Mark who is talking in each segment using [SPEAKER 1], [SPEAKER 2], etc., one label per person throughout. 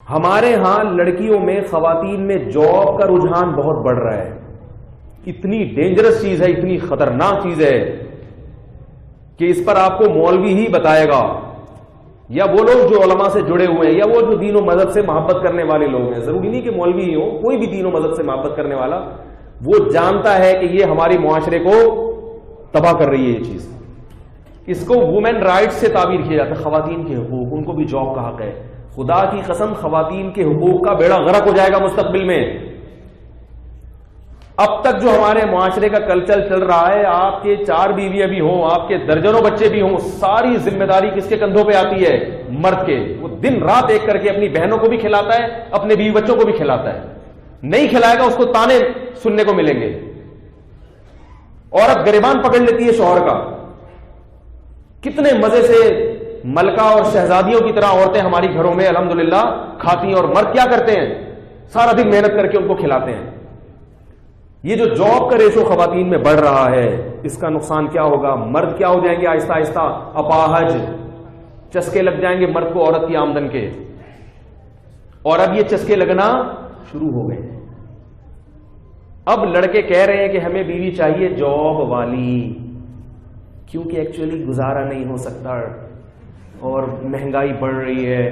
[SPEAKER 1] ہمارے ہاں لڑکیوں میں خواتین میں جاب کا رجحان بہت بڑھ رہا ہے. اتنی ڈینجرس چیز ہے, اتنی خطرناک چیز ہے کہ اس پر آپ کو مولوی ہی بتائے گا, یا وہ لوگ جو علماء سے جڑے ہوئے ہیں, یا وہ جو دین و مذہب سے محبت کرنے والے لوگ ہیں. ضروری نہیں کہ مولوی ہی ہو, کوئی بھی دین و مذہب سے محبت کرنے والا وہ جانتا ہے کہ یہ ہمارے معاشرے کو تباہ کر رہی ہے یہ چیز. اس کو وومن رائٹس سے تعبیر کیا جاتا ہے, خواتین کے حقوق, ان کو بھی جاب کا حق ہے. خدا کی قسم خواتین کے حقوق کا بیڑا غرق ہو جائے گا مستقبل میں. اب تک جو ہمارے معاشرے کا کلچر چل رہا ہے, آپ کے 4 بیویاں بھی ہوں, آپ کے درجنوں بچے بھی ہوں, ساری ذمہ داری کس کے کندھوں پہ آتی ہے؟ مرد کے. وہ دن رات ایک کر کے اپنی بہنوں کو بھی کھلاتا ہے, اپنے بیوی بچوں کو بھی کھلاتا ہے. نہیں کھلائے گا اس کو تانے سننے کو ملیں گے. عورت گریبان پکڑ لیتی ہے شوہر کا. کتنے مزے سے ملکہ اور شہزادیوں کی طرح عورتیں ہماری گھروں میں الحمدللہ کھاتی ہیں, اور مرد کیا کرتے ہیں؟ سارا دن محنت کر کے ان کو کھلاتے ہیں. یہ جو جاب کا ریشو خواتین میں بڑھ رہا ہے, اس کا نقصان کیا ہوگا؟ مرد کیا ہو جائیں گے آہستہ آہستہ؟ اپاہج, چسکے لگ جائیں گے مرد کو عورت کی آمدن کے. اور اب یہ چسکے لگنا شروع ہو گئے. اب لڑکے کہہ رہے ہیں کہ ہمیں بیوی چاہیے جاب والی, کیونکہ ایکچولی گزارا نہیں ہو سکتا اور مہنگائی بڑھ رہی ہے,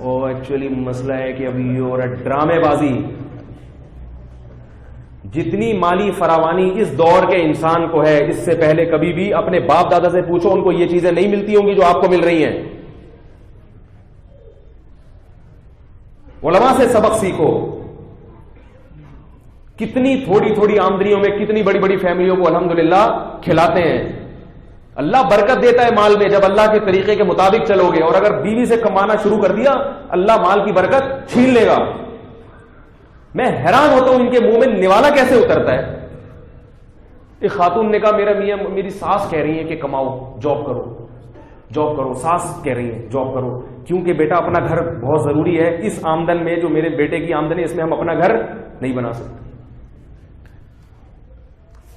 [SPEAKER 1] اور ایکچولی مسئلہ ہے کہ ابھی اور ڈرامے بازی. جتنی مالی فراوانی اس دور کے انسان کو ہے, اس سے پہلے کبھی بھی اپنے باپ دادا سے پوچھو, ان کو یہ چیزیں نہیں ملتی ہوں گی جو آپ کو مل رہی ہیں. علماء سے سبق سیکھو. کتنی تھوڑی تھوڑی آمدنیوں میں کتنی بڑی بڑی فیملیوں کو الحمدللہ کھلاتے ہیں. اللہ برکت دیتا ہے مال میں جب اللہ کے طریقے کے مطابق چلو گے, اور اگر بیوی سے کمانا شروع کر دیا اللہ مال کی برکت چھین لے گا. میں حیران ہوتا ہوں ان کے منہ میں نوالا کیسے اترتا ہے. ایک خاتون نے کہا میرا میاں میری ساس کہہ رہی ہے کہ کماؤ, جاب کرو جاب کرو. ساس کہہ رہی ہے جاب کرو, کیونکہ بیٹا اپنا گھر بہت ضروری ہے. اس آمدن میں جو میرے بیٹے کی آمدن ہے اس میں ہم اپنا گھر نہیں بنا سکتے.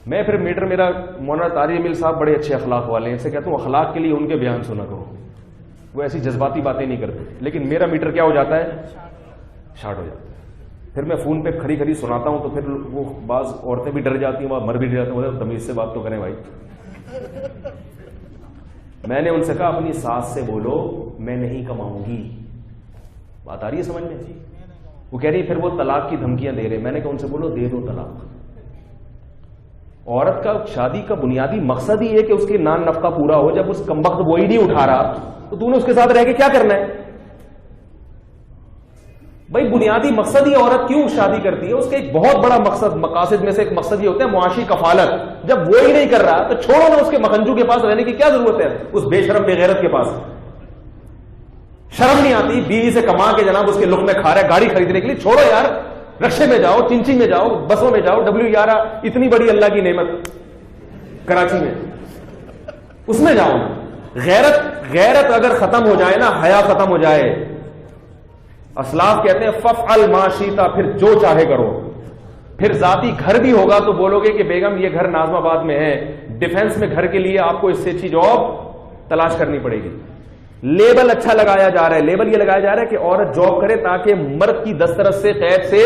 [SPEAKER 1] میں پھر میرا مولانا طارق جمیل صاحب بڑے اچھے اخلاق والے ہیں, ان سے کہتا ہوں اخلاق کے لیے ان کے بیان سنا کرو, وہ ایسی جذباتی باتیں نہیں کرتے. لیکن میرا میٹر کیا ہو جاتا ہے؟ شارٹ ہو جاتا ہے. پھر میں فون پہ کھڑی کھڑی سناتا ہوں تو پھر وہ بعض عورتیں بھی ڈر جاتی ہیں, مر بھی ڈر جاتے ہیں, تمیز سے بات تو کریں بھائی. میں نے ان سے کہا اپنی ساس سے بولو میں نہیں کماؤں گی. بات آ رہی ہے سمجھ میں؟ وہ کہہ رہی پھر وہ طلاق کی دھمکیاں دے رہے. میں نے کہا ان سے بولو دے دو طلاق. عورت کا شادی کا بنیادی مقصد ہی ہے کہ اس کی نان نفقہ پورا ہو. جب اس کمبخت وہی نہیں اٹھا رہا تو تو نے اس کے ساتھ رہ کے کیا کرنا ہے بھائی؟ بنیادی مقصد ہی عورت کیوں شادی کرتی ہے, اس کے ایک بہت بڑا مقصد, مقاصد میں سے ایک مقصد یہ ہوتا ہے معاشی کفالت. جب وہی نہیں کر رہا تو چھوڑو نا, اس کے مکھنجو کے پاس رہنے کی کیا ضرورت ہے, اس بے شرم بے غیرت کے پاس. شرم نہیں آتی بیوی سے کما کے جناب اس کے لقمے کھا رہا ہے گاڑی خریدنے کے لیے؟ چھوڑو یار, رکشے میں جاؤ, چنچی میں جاؤ, بسوں میں جاؤ. W11 اتنی بڑی اللہ کی نعمت کراچی میں, اس میں جاؤ. غیرت اگر ختم ہو جائے نا, حیا ختم ہو جائے, اسلاف کہتے ہیں ففعل ما شئت, پھر جو چاہے کرو. پھر ذاتی گھر بھی ہوگا تو بولو گے کہ بیگم یہ گھر ناظم آباد میں ہے, ڈیفنس میں گھر کے لیے آپ کو اس سے اچھی جاب تلاش کرنی پڑے گی. لیبل اچھا لگایا جا رہا ہے, لیبل یہ لگایا جا رہا ہے کہ عورت جاب کرے تاکہ مرد کی دسترس سے, قید سے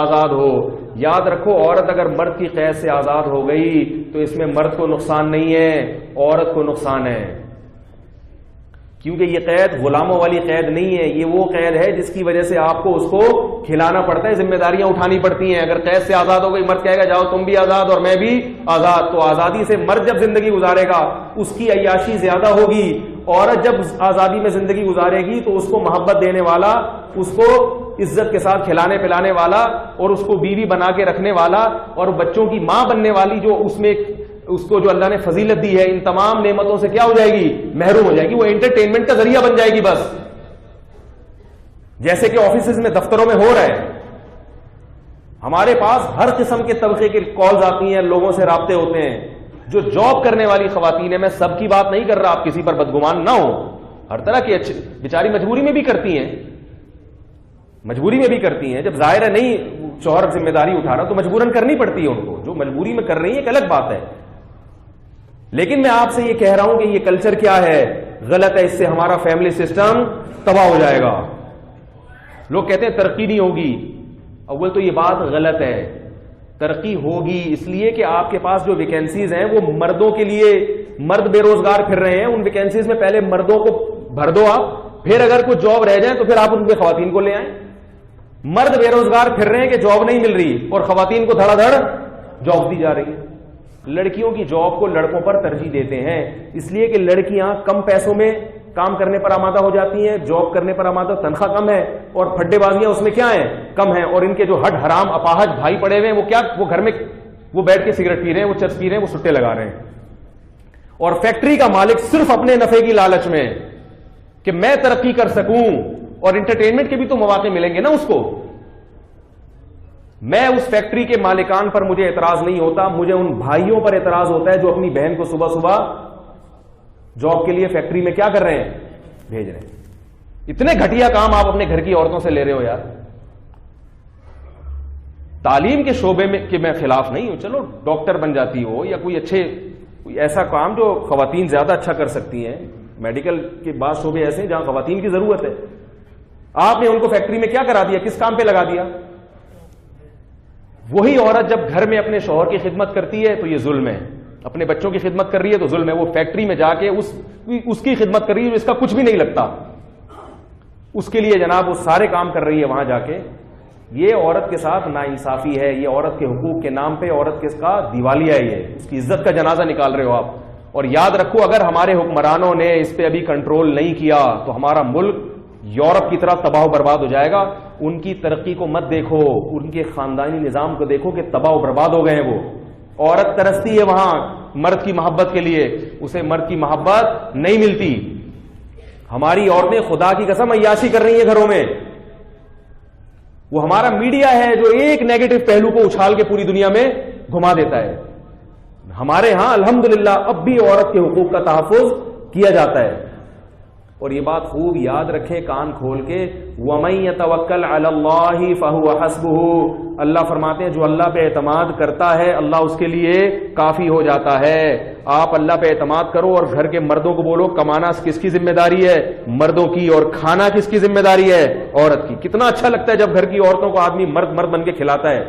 [SPEAKER 1] آزاد ہو. یاد رکھو عورت اگر مرد کی قید سے آزاد ہو گئی تو اس میں مرد کو نقصان نہیں ہے, عورت کو نقصان ہے. کیونکہ یہ قید غلاموں والی قید نہیں ہے, یہ وہ قید ہے جس کی وجہ سے آپ کو اس کو کھلانا پڑتا ہے, ذمہ داریاں اٹھانی پڑتی ہیں. اگر قید سے آزاد ہو گئی, مرد کہے گا جاؤ تم بھی آزاد اور میں بھی آزاد, تو آزادی سے مرد جب زندگی گزارے گا اس کی عیاشی زیادہ ہوگی. عورت جب آزادی میں زندگی گزارے گی تو اس کو محبت دینے والا, اس کو عزت کے ساتھ کھلانے پلانے والا, اور اس کو بیوی بنا کے رکھنے والا, اور بچوں کی ماں بننے والی, جو اس میں اس کو جو اللہ نے فضیلت دی ہے, ان تمام نعمتوں سے کیا ہو جائے گی؟ محروم ہو جائے گی. وہ انٹرٹینمنٹ کا ذریعہ بن جائے گی بس, جیسے کہ آفیسز میں, دفتروں میں ہو رہا ہے. ہمارے پاس ہر قسم کے طبقے کی کالز آتی ہیں, لوگوں سے رابطے ہوتے ہیں. جو جاب کرنے والی خواتین ہیں, میں سب کی بات نہیں کر رہا, آپ کسی پر بدگمان نہ ہو, ہر طرح کی اچھی بیچاری مجبوری میں بھی کرتی ہیں, مجبوری میں بھی کرتی ہیں. جب ظاہر ہے نہیں شوہر ذمہ داری اٹھا رہا تو مجبوراً کرنی پڑتی ہے ان کو. جو مجبوری میں کر رہی ہے ایک الگ بات ہے, لیکن میں آپ سے یہ کہہ رہا ہوں کہ یہ کلچر کیا ہے؟ غلط ہے. اس سے ہمارا فیملی سسٹم تباہ ہو جائے گا. لوگ کہتے ہیں ترقی نہیں ہوگی. اول تو یہ بات غلط ہے. ترقی ہوگی اس لیے کہ آپ کے پاس جو ویکینسیز ہیں وہ مردوں کے لیے, مرد بے روزگار پھر رہے ہیں, ان ویکینسیز میں پہلے مردوں کو بھر دو آپ, پھر اگر کوئی جاب رہ جائے تو پھر آپ ان پہ خواتین کو لے آئیں. مرد بے روزگار پھر رہے ہیں کہ جاب نہیں مل رہی اور خواتین کو دھڑا دھڑ جاب دی جا رہی ہے. لڑکیوں کی جاب کو لڑکوں پر ترجیح دیتے ہیں اس لیے کہ لڑکیاں کم پیسوں میں کام کرنے پر آمادہ ہو جاتی ہیں, جاب کرنے پر آمادہ, تنخواہ کم ہے, اور پھڈے بازیاں اس میں کیا ہیں, کم ہیں, اور ان کے جو ہٹ حرام اپاہج بھائی پڑے ہوئے ہیں وہ کیا, وہ گھر میں وہ بیٹھ کے سگریٹ پی رہے ہیں, وہ چرس پی رہے ہیں, وہ سٹے لگا رہے ہیں. اور فیکٹری کا مالک صرف اپنے نفع کی لالچ میں کہ میں ترقی کر سکوں, اور انٹرٹینمنٹ کے بھی تو مواقع ملیں گے نا اس کو. میں اس فیکٹری کے مالکان پر مجھے اعتراض نہیں ہوتا, مجھے ان بھائیوں پر اعتراض ہوتا ہے جو اپنی بہن کو صبح صبح جاب کے لیے فیکٹری میں کیا کر رہے ہیں, بھیج رہے ہیں. اتنے گھٹیا کام آپ اپنے گھر کی عورتوں سے لے رہے ہو یار. تعلیم کے شعبے میں کہ میں خلاف نہیں ہوں, چلو ڈاکٹر بن جاتی ہو یا کوئی ایسا کام جو خواتین زیادہ اچھا کر سکتی ہیں, میڈیکل کے بعض شعبے ایسے ہیں جہاں خواتین کی ضرورت ہے. آپ نے ان کو فیکٹری میں کیا کرا دیا, کس کام پہ لگا دیا؟ وہی عورت جب گھر میں اپنے شوہر کی خدمت کرتی ہے تو یہ ظلم ہے, اپنے بچوں کی خدمت کر رہی ہے تو ظلم ہے. وہ فیکٹری میں جا کے اس کی خدمت کر رہی ہے, اس کا کچھ بھی نہیں لگتا, اس کے لیے جناب وہ سارے کام کر رہی ہے وہاں جا کے. یہ عورت کے ساتھ ناانصافی ہے, یہ عورت کے حقوق کے نام پہ عورت کے کا دیوالیہ ہے, یہ اس کی عزت کا جنازہ نکال رہے ہو آپ. اور یاد رکھو اگر ہمارے حکمرانوں نے اس پہ ابھی کنٹرول نہیں کیا تو ہمارا ملک یورپ کی طرح تباہ و برباد ہو جائے گا. ان کی ترقی کو مت دیکھو, ان کے خاندانی نظام کو دیکھو کہ تباہ و برباد ہو گئے ہیں. وہ عورت ترستی ہے وہاں مرد کی محبت کے لیے, اسے مرد کی محبت نہیں ملتی. ہماری عورتیں خدا کی قسم عیاشی کر رہی ہیں گھروں میں. وہ ہمارا میڈیا ہے جو ایک نیگیٹو پہلو کو اچھال کے پوری دنیا میں گھما دیتا ہے. ہمارے ہاں الحمدللہ اب بھی عورت کے حقوق کا تحفظ کیا جاتا ہے. اور یہ بات خوب یاد رکھیں کان کھول کے, وَمَن يَتَوَكَّلْ عَلَى اللَّهِ فَهُوَ حَسْبُهُ, اللہ فرماتے ہیں جو اللہ پہ اعتماد کرتا ہے اللہ اس کے لیے کافی ہو جاتا ہے. آپ اللہ پہ اعتماد کرو اور گھر کے مردوں کو بولو کمانا کس کی ذمہ داری ہے, مردوں کی, اور کھانا کس کی ذمہ داری ہے, عورت کی. کتنا اچھا لگتا ہے جب گھر کی عورتوں کو آدمی مرد بن کے کھلاتا ہے.